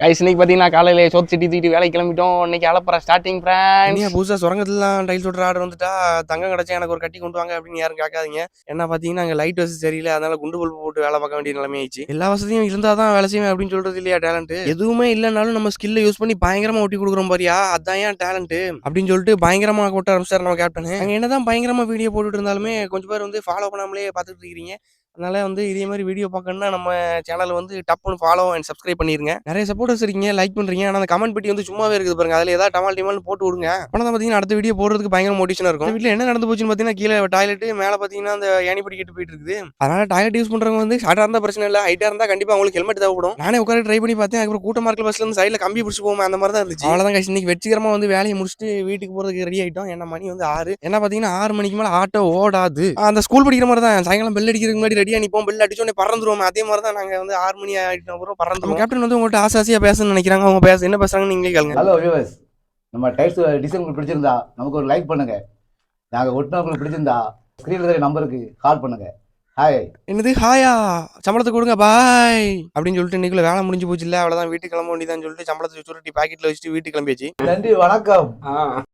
Guys இன்னைக்கு பார்த்தீங்கன்னா காலையில சோத்து சிட்டி தூக்கிட்டு வேலைக்கு கிளம்பிட்டோம். இன்னைக்கு அலப்பற ஸ்டார்டிங் இனியா ஃப்ரெண்ட்ஸ். புதுசாக சுரங்கத்துலாம் டைல்ஸ் ஓட்டுற ஆர்டர் வந்துட்டா தங்கம் கிடச்சா எனக்கு ஒரு கட்டி கொண்டு வாங்க அப்படின்னு யாரும் கேட்காதீங்க. என்ன பார்த்தீங்கன்னா அங்கே லைட் வசதி சரியில்லை, அதனால குண்டு பல்பு போட்டு வேலை பார்க்க வேண்டிய நிலைமை ஆயிடுச்சு. எல்லா வசதியும் இருந்தால் தான் வேலை செய்வேன் அப்படின்னு சொல்றது இல்லையா டேலண்ட். எதுவுமே இல்லைனாலும் நம்ம ஸ்கில்லை யூஸ் பண்ணி பயங்கரமா ஒட்டி கொடுக்குறோம் பாரியா, அதான் ஏன் டேலண்ட் அப்படின்னு சொல்லிட்டு பயங்கரமா கொட்ட ஆரம்பிச்சார் நம்ம கேப்டன். அங்கே என்னதான் பயங்கரமா வீடியோ போட்டுட்டு இருந்தாலுமே கொஞ்சம் பேர் வந்து ஃபாலோ பண்ணாமலே பார்த்துட்டு இருக்கிறீங்க. அதனால வந்து இதே மாதிரி வீடியோ பார்க்கணும்னா நம்ம சேனல் வந்து டப்புன்னு ஃபாலோ அண்ட் சப்ஸ்கிரைப் பண்ணிருங்க. நிறைய சப்போர்ட்டர்ஸ் இருக்கீங்க, லைக் பண்றீங்க, ஆனால் அந்த கமெண்ட் பெட்டி வந்து சும்மாவே இருக்குது பாருங்க, அதில் ஏதாவது டமால் டிமால் போட்டு விடுங்க. அப்போ தான் பார்த்தீங்கன்னா அடுத்த வீடியோ போடுறதுக்கு பயங்கர மோட்டிவேஷனாக இருக்கும். வீட்டில் என்ன நடந்து போச்சுன்னு பார்த்தீங்கன்னா கீழே டாய்லெட், மேலே பார்த்தீங்கன்னா அந்த ஏணி படிக்கட்டு போயிட்டு இருக்குது. அதனால டாய்லெட் யூஸ் பண்றவங்க வந்து ஷார்ட்டாக இருந்தால் பிரச்சனை இல்லை, ஹைட்டாக இருந்தால் கண்டிப்பாக அவங்களுக்கு ஹெல்மெட் தேவைப்படும். நானே உட்கார ட்ரை பண்ணி பார்த்தேன், அதுக்கப்புறம் கூட்டமாக இருக்கிற பஸ்ல இருந்து சைடில் கம்பி பிடிச்சி போவோம், அந்த மாதிரி தான் இருந்துச்சு. அவ்வளோதான் கைஸ், இன்னைக்கு வெற்றிகரமாக வந்து வேலையை முடிச்சுட்டு வீட்டுக்கு போகிறதுக்கு ரெடி ஆகிட்டோம். என்ன மணி வந்து 6. என்ன பார்த்தீங்கன்னா 6 மணிக்கு மேலே ஆட்டோ ஓடாது. அந்த ஸ்கூல் படிக்கிற மாதிரி தான் சாயங்காலம் பெல் அடிக்கிறதுக்கு முன்னாடி ரெடியாக நிற்போம், பெல் அடிச்சோடனே பறந்துருவோம். அதே மாதிரி தான் நாங்கள் வந்து 6 மணி ஆகிட்டு அப்புறம் பறந்துருவோம். கேப்டன் வந்து உங்கள்கிட்ட ஆசையாக பேசணும்னு நினைக்கிறாங்க, அவங்க பேச என்ன பேசுறாங்கன்னு நீங்களே கேளுங்க. ஹலோ வியூவர்ஸ், நம்ம டைல்ஸ் டிசைன் உங்களுக்கு பிடிச்சிருந்தா நமக்கு ஒரு லைக் பண்ணுங்க. நாங்கள் ஒட்டினவங்களுக்கு பிடிச்சிருந்தா ஸ்க்ரீனில் இருக்கிற நம்பருக்கு கால் பண்ணுங்க. ஹாய். என்னது ஹாயா, சம்பளத்தை கொடுங்க பாய் அப்படின்னு சொல்லிட்டு இன்னைக்குள்ள வேலை முடிஞ்சு போச்சு. இல்லை அவ்வளோதான், வீட்டுக்கு கிளம்ப வேண்டியதான்னு சொல்லிட்டு சம்பளத்தை சுருட்டி பாக்கெட்டில் வச்சுட்டு வீட்டுக்கு கிளம்பியாச்சு. நன்றி, வணக்கம்.